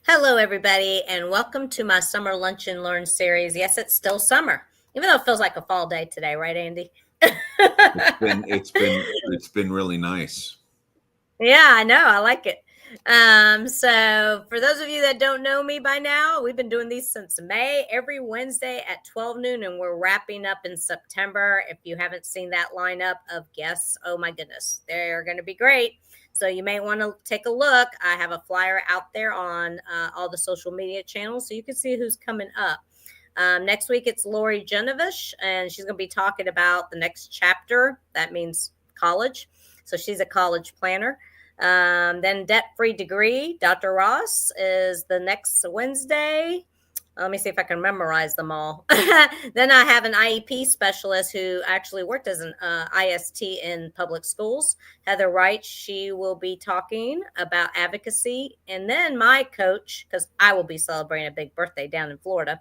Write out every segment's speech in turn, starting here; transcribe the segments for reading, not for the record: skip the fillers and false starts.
Hello, everybody, and welcome to my summer lunch and learn series. Yes, it's still summer, even though it feels like a fall day today, right, Andy? It's been really nice. Yeah, I know. I like it. So for those of you that don't know me by now, we've been doing these since May, every Wednesday at 12 noon, and we're wrapping up in September. If you haven't seen that lineup of guests, oh my goodness, they're going to be great. So you may want to take a look. I have a flyer out there on all the social media channels so you can see who's coming up. Next week, it's Lori Genevish, and she's going to be talking about the next chapter. That means college. So she's a college planner. Then Debt Free Degree, Dr. Ross is the next Wednesday. Let me see if I can memorize them all. Then I have an IEP specialist who actually worked as an IST in public schools. Heather Wright, she will be talking about advocacy. And then my coach, because I will be celebrating a big birthday down in Florida,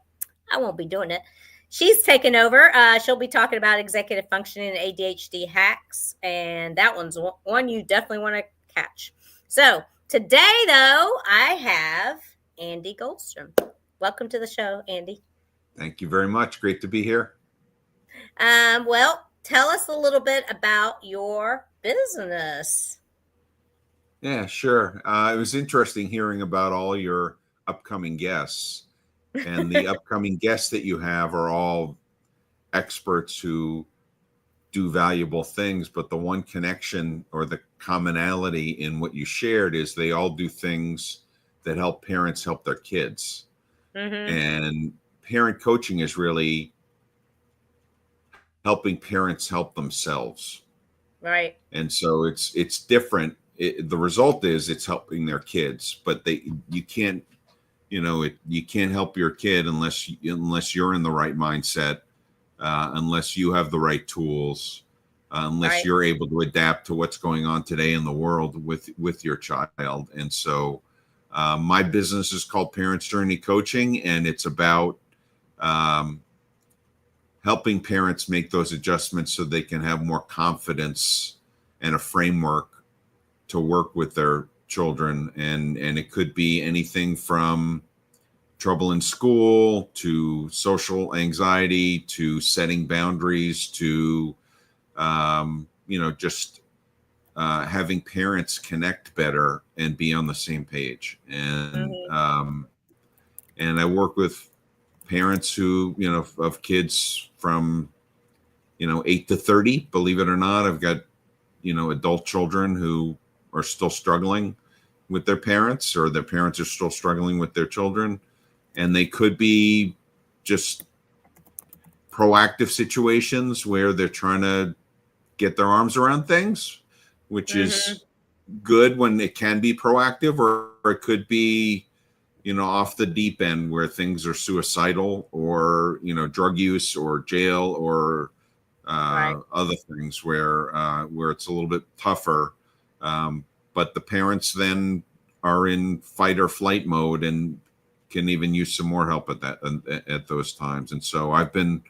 I won't be doing it. She's taken over. She'll be talking about executive functioning and ADHD hacks, and that one's one you definitely want to catch. So today, though, I have Andy Goldstrom. Welcome to the show, Andy. Thank you very much. Great to be here. Well, tell us a little bit about your business. Yeah, sure. It was interesting hearing about all your upcoming guests. And the upcoming guests that you have are all experts who do valuable things. But the one connection or the commonality in what you shared is they all do things that help parents help their kids. Mm-hmm. And parent coaching is really helping parents help themselves. Right. And so it's different. The result is it's helping their kids, but you can't you can't help your kid unless you're in the right mindset, unless you have the right tools, unless Right. you're able to adapt to what's going on today in the world with your child. And so my business is called Parents Journey Coaching, and it's about helping parents make those adjustments so they can have more confidence and a framework to work with their children. And it could be anything from trouble in school to social anxiety to setting boundaries to just having parents connect better and be on the same page. Mm-hmm. And I work with parents who of kids from 8 to 30. Believe it or not, I've got adult children who are still struggling with their parents, or their parents are still struggling with their children. And they could be just proactive situations where they're trying to get their arms around things, which Mm-hmm. is good when it can be proactive, or it could be off the deep end where things are suicidal, or drug use, or jail, or Right. other things where it's a little bit tougher. But the parents then are in fight or flight mode and can even use some more help at those times. And so I've been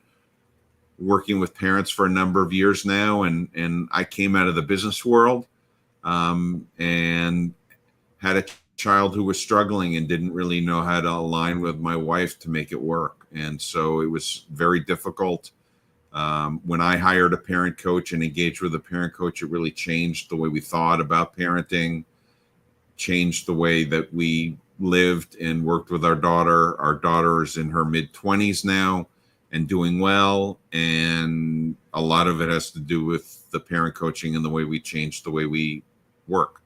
working with parents for a number of years now, and I came out of the business world, and had a child who was struggling and didn't really know how to align with my wife to make it work. And so it was very difficult. When I hired a parent coach and engaged with a parent coach, it really changed the way we thought about parenting, changed the way that we lived and worked with our daughter. Our daughter is in her mid-20s now and doing well. And a lot of it has to do with the parent coaching and the way we changed the way we work.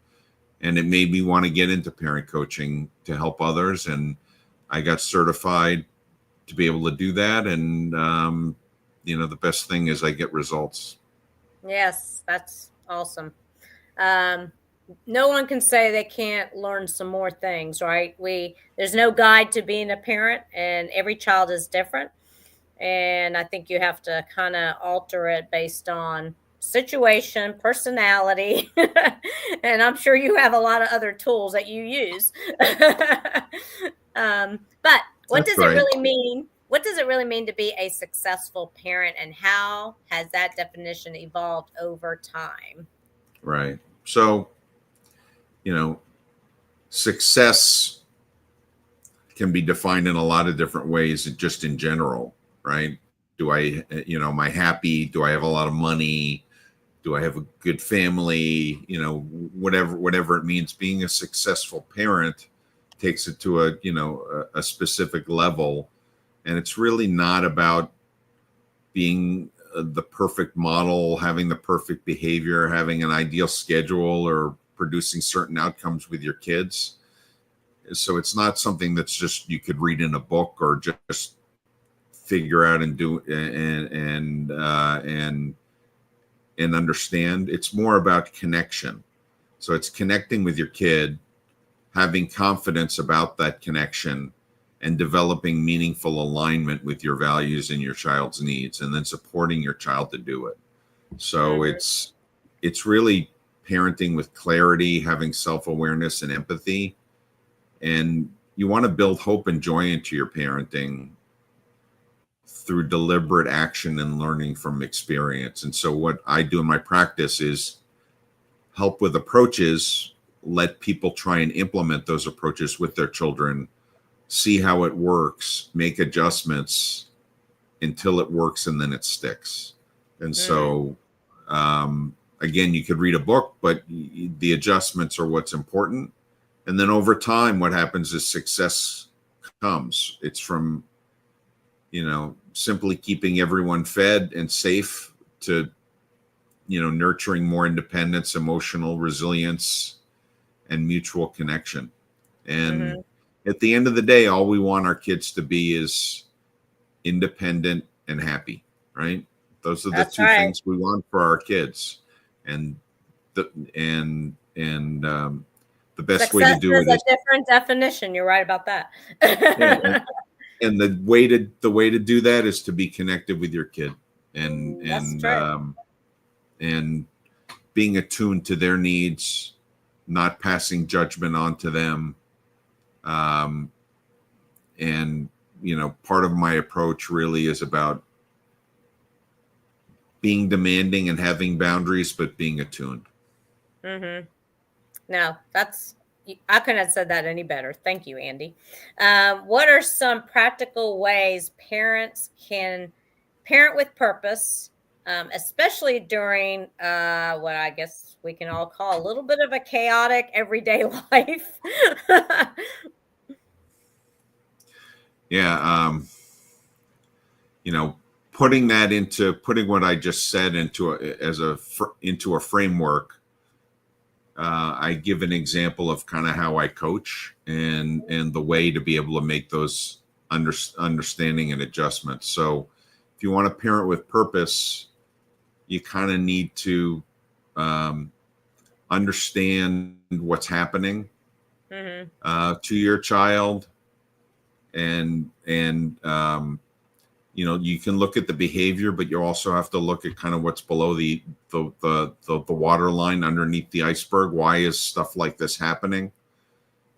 And it made me want to get into parent coaching to help others. And I got certified to be able to do that. And, the best thing is I get results. Yes, that's awesome. Um, no one can say they can't learn some more things, right? There's no guide to being a parent, and every child is different. And I think you have to kind of alter it based on situation, personality, and I'm sure you have a lot of other tools that you use. But what That's does it right. really mean? What does it really mean to be a successful parent, and how has that definition evolved over time? Right. So, success can be defined in a lot of different ways, just in general, right? Do I, am I happy? Do I have a lot of money? Do I have a good family? Whatever it means. Being a successful parent takes it to a specific level, and it's really not about being the perfect model, having the perfect behavior, having an ideal schedule, or producing certain outcomes with your kids. So it's not something that's just you could read in a book or just figure out and do and understand. It's more about connection. So it's connecting with your kid, having confidence about that connection, and developing meaningful alignment with your values and your child's needs, and then supporting your child to do it. So it's really parenting with clarity, having self-awareness and empathy. And you want to build hope and joy into your parenting through deliberate action and learning from experience. And so what I do in my practice is help with approaches, let people try and implement those approaches with their children, see how it works, make adjustments until it works, and then it sticks. And so, again, you could read a book, but the adjustments are what's important. And then over time, what happens is success comes. It's from, simply keeping everyone fed and safe to, nurturing more independence, emotional resilience, and mutual connection. And at the end of the day, all we want our kids to be is independent and happy, right? Those are the two things we want for our kids. And the best Success way to do it is a different definition. You're right about that. And the way to do that is to be connected with your kid and being attuned to their needs, not passing judgment on to them. And part of my approach really is about being demanding and having boundaries, but being attuned. No, I couldn't have said that any better. Thank you, Andy. What are some practical ways parents can parent with purpose, especially during what I guess we can all call a little bit of a chaotic everyday life? Yeah. Putting what I just said into a framework. I give an example of kind of how I coach and the way to be able to make those understanding and adjustments. So if you want to parent with purpose, you kind of need to understand what's happening to your child. And you can look at the behavior, but you also have to look at kind of what's below the water line underneath the iceberg. Why is stuff like this happening?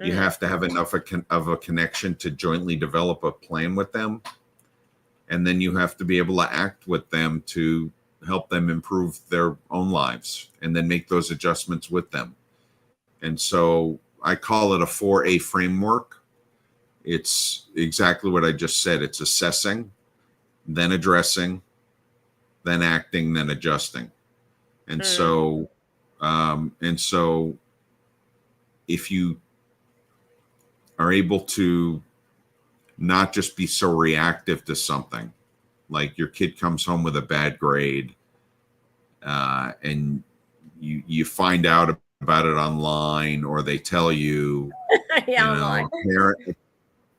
You have to have enough of a connection to jointly develop a plan with them. And then you have to be able to act with them to help them improve their own lives and then make those adjustments with them. And so I call it a 4A framework. It's exactly what I just said. It's assessing, then addressing, then acting, then adjusting. And so if you are able to not just be so reactive to something, like your kid comes home with a bad grade, and you find out about it online, or they tell you,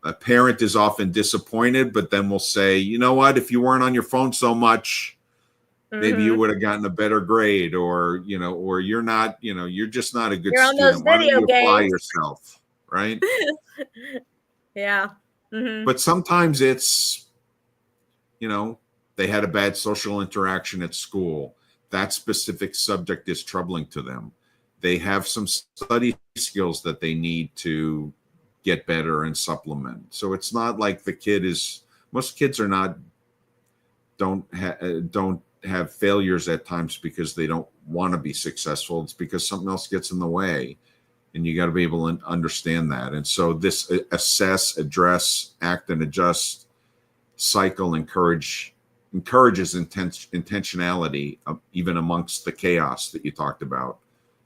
a parent is often disappointed, but then will say, you know what, if you weren't on your phone so much, maybe you would have gotten a better grade, or you're not, you're just not a good student. Why don't you apply yourself? Right. Yeah. But sometimes it's, they had a bad social interaction at school. That specific subject is troubling to them. They have some study skills that they need to get better and supplement. So it's not like most kids don't have failures at times because they don't want to be successful. It's because something else gets in the way. and you got to be able to understand that. And so this assess, address, act, and adjust cycle encourages intentionality, even amongst the chaos that you talked about.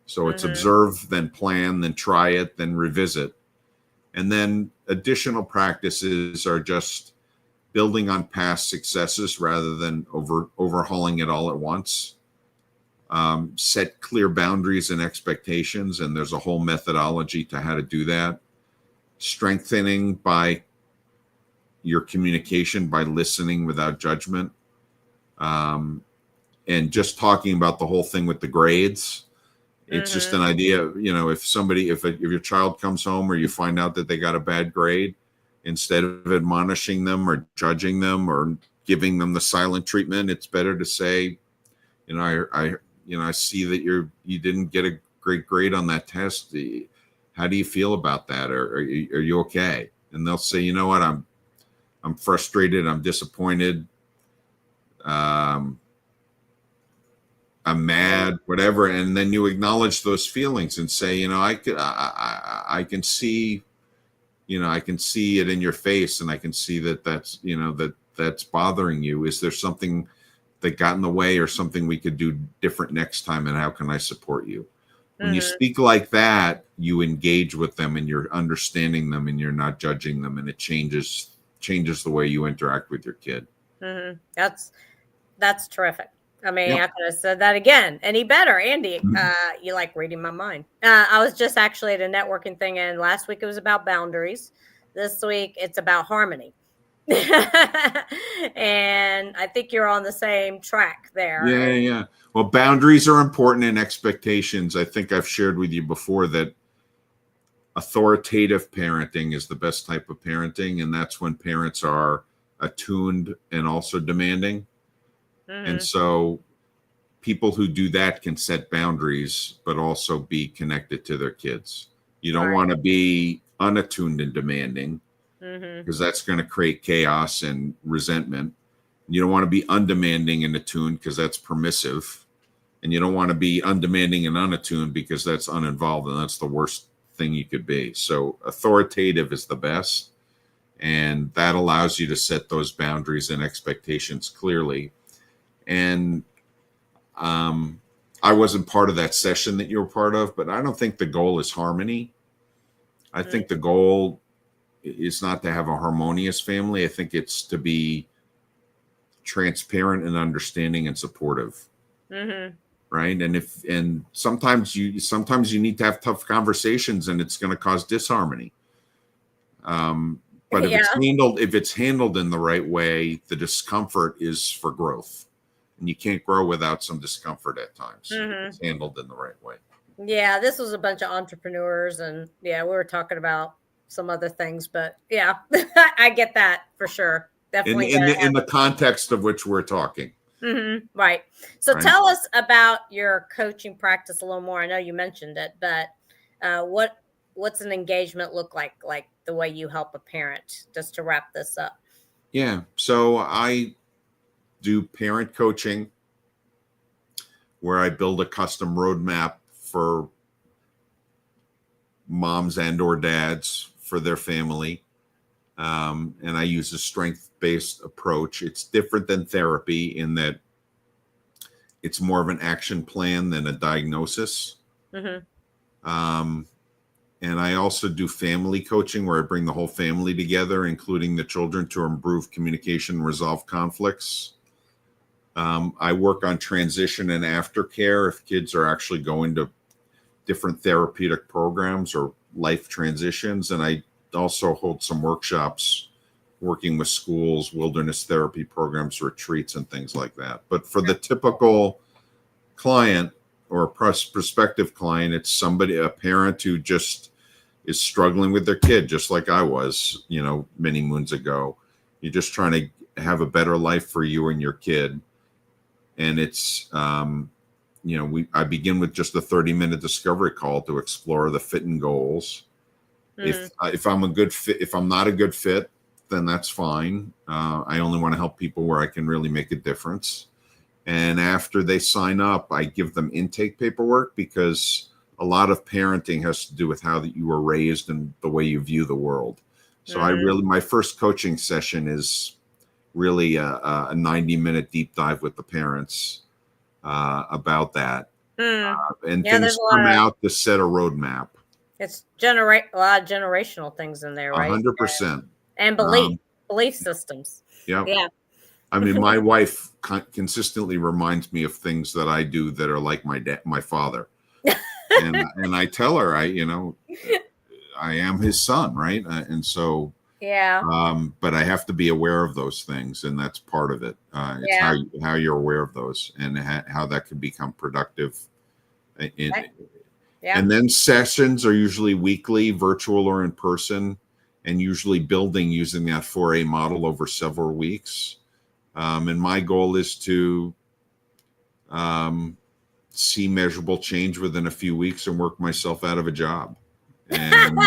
So it's observe, then plan, then try it, then revisit. And then additional practices are just building on past successes rather than overhauling it all at once. Set clear boundaries and expectations, and there's a whole methodology to how to do that. Strengthening by your communication by listening without judgment. And just talking about the whole thing with the grades. It's just an idea, if your child comes home or you find out that they got a bad grade, instead of admonishing them or judging them or giving them the silent treatment, it's better to say, I see that you didn't get a great grade on that test. How do you feel about that? Or are you okay? And they'll say, you know what, I'm frustrated, I'm disappointed, I'm mad, whatever. And then you acknowledge those feelings and say, I can see, I can see it in your face, and I can see that's bothering you. Is there something that got in the way, or something we could do different next time? And how can I support you? When you speak like that, you engage with them, and you're understanding them, and you're not judging them, and it changes the way you interact with your kid. That's terrific. I mean, Yep. I could have said that again any better, Andy. You like reading my mind. I was just actually at a networking thing, and last week it was about boundaries. This week it's about harmony. And I think you're on the same track there. Yeah. Well, boundaries are important, and expectations. I think I've shared with you before that authoritative parenting is the best type of parenting, and that's when parents are attuned and also demanding. And so people who do that can set boundaries, but also be connected to their kids. You don't want to be unattuned and demanding, because that's going to create chaos and resentment. You don't want to be undemanding and attuned, because that's permissive. And you don't want to be undemanding and unattuned, because that's uninvolved, and that's the worst thing you could be. So authoritative is the best, and that allows you to set those boundaries and expectations clearly. And I wasn't part of that session that you were part of, but I don't think the goal is harmony. I think the goal is not to have a harmonious family. I think it's to be transparent and understanding and supportive. Right. And sometimes you need to have tough conversations, and it's going to cause disharmony. But if it's handled in the right way, the discomfort is for growth. And you can't grow without some discomfort at times. If it's handled in the right way. Yeah, this was a bunch of entrepreneurs, and we were talking about some other things, but I get that for sure. Definitely in the context of which we're talking. Right. So tell us about your coaching practice a little more. I know you mentioned it, but what's an engagement look like the way you help a parent, just to wrap this up? Yeah. So I do parent coaching, where I build a custom roadmap for moms and or dads for their family. And I use a strength-based approach. It's different than therapy in that it's more of an action plan than a diagnosis. And I also do family coaching, where I bring the whole family together, including the children, to improve communication and resolve conflicts. I work on transition and aftercare if kids are actually going to different therapeutic programs or life transitions. And I also hold some workshops working with schools, wilderness therapy programs, retreats, and things like that. But for the typical client or prospective client, it's a parent who just is struggling with their kid, just like I was, many moons ago. You're just trying to have a better life for you and your kid. And it's, I begin with just a 30-minute discovery call to explore the fit and goals. If I'm a good fit, if I'm not a good fit, then that's fine. I only want to help people where I can really make a difference. And after they sign up, I give them intake paperwork, because a lot of parenting has to do with how that you were raised and the way you view the world. So my first coaching session is really a 90-minute deep dive with the parents about that. And things come out to set a roadmap. It's a lot of generational things in there, right? 100%. And belief systems. Yeah. I mean, my wife consistently reminds me of things that I do that are like my father. and I tell her, I am his son, right? And so, but I have to be aware of those things, and that's part of it. It's how you're aware of those and how that can become productive. And then sessions are usually weekly, virtual or in person, and usually building using that 4A model over several weeks. And my goal is to see measurable change within a few weeks and work myself out of a job. And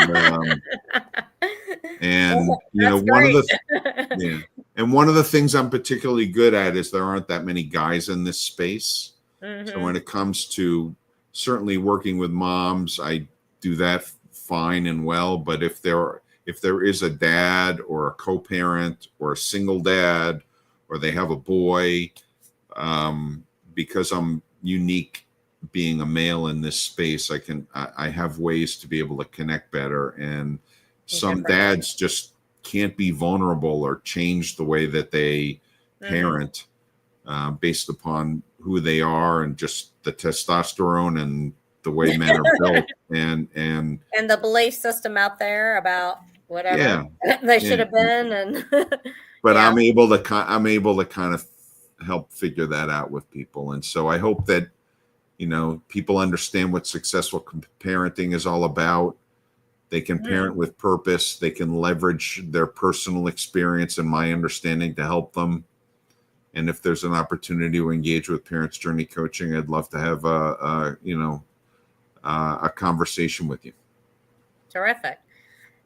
one of the things I'm particularly good at is there aren't that many guys in this space. So when it comes to certainly working with moms, I do that fine and well. But if there is a dad or a co-parent or a single dad, or they have a boy, because I'm unique being a male in this space, I have ways to be able to connect better. And some dads just can't be vulnerable or change the way that they parent based upon who they are and just the testosterone and the way men are built and the belief system out there about whatever they should have been. And but I'm able to kind of help figure that out with people. And so I hope that people understand what successful parenting is all about. They can parent with purpose. They can leverage their personal experience and my understanding to help them. And if there's an opportunity to engage with Parents Journey Coaching, I'd love to have a conversation with you. Terrific.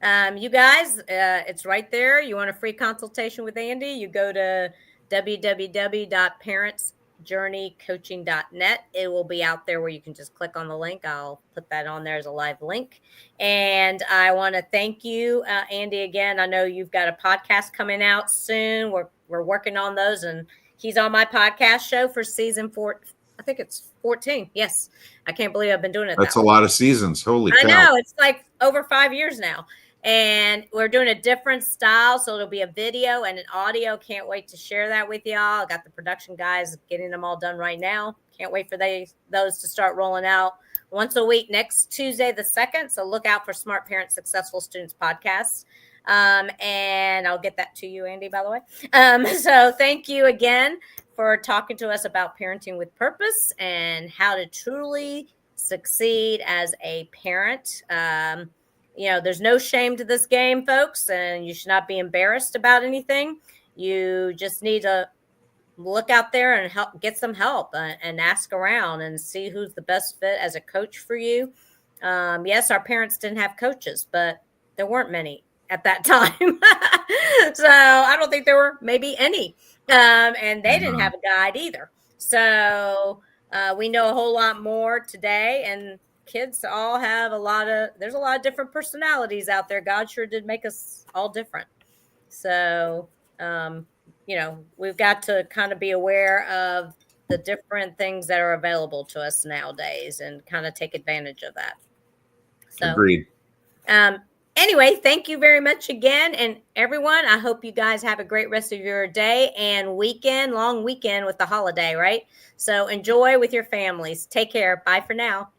You guys, it's right there. You want a free consultation with Andy? You go to www.parentsjourneycoaching.net. It will be out there where you can just click on the link. I'll put that on there as a live link. And I want to thank you, Andy, again. I know you've got a podcast coming out soon. We're working on those, and he's on my podcast show for season 4. I think it's 14. Yes. I can't believe I've been doing it. That's a lot of seasons. Holy cow. I know. It's like over 5 years now. And we're doing a different style. So it'll be a video and an audio. Can't wait to share that with y'all. Got the production guys getting them all done right now. Can't wait for those to start rolling out once a week next Tuesday, the 2nd. So look out for Smart Parents, Successful Students podcasts. And I'll get that to you, Andy, by the way. So thank you again for talking to us about parenting with purpose and how to truly succeed as a parent. There's no shame to this game, folks, and you should not be embarrassed about anything. You just need to look out there and get some help and ask around and see who's the best fit as a coach for you. Yes, our parents didn't have coaches, but there weren't many at that time. So I don't think there were maybe any. And they didn't have a guide either. So we know a whole lot more today, and kids all have there's a lot of different personalities out there. God sure did make us all different. So, we've got to kind of be aware of the different things that are available to us nowadays and kind of take advantage of that. So, agreed. Anyway, thank you very much again. And everyone, I hope you guys have a great rest of your day and long weekend with the holiday, right? So enjoy with your families. Take care. Bye for now.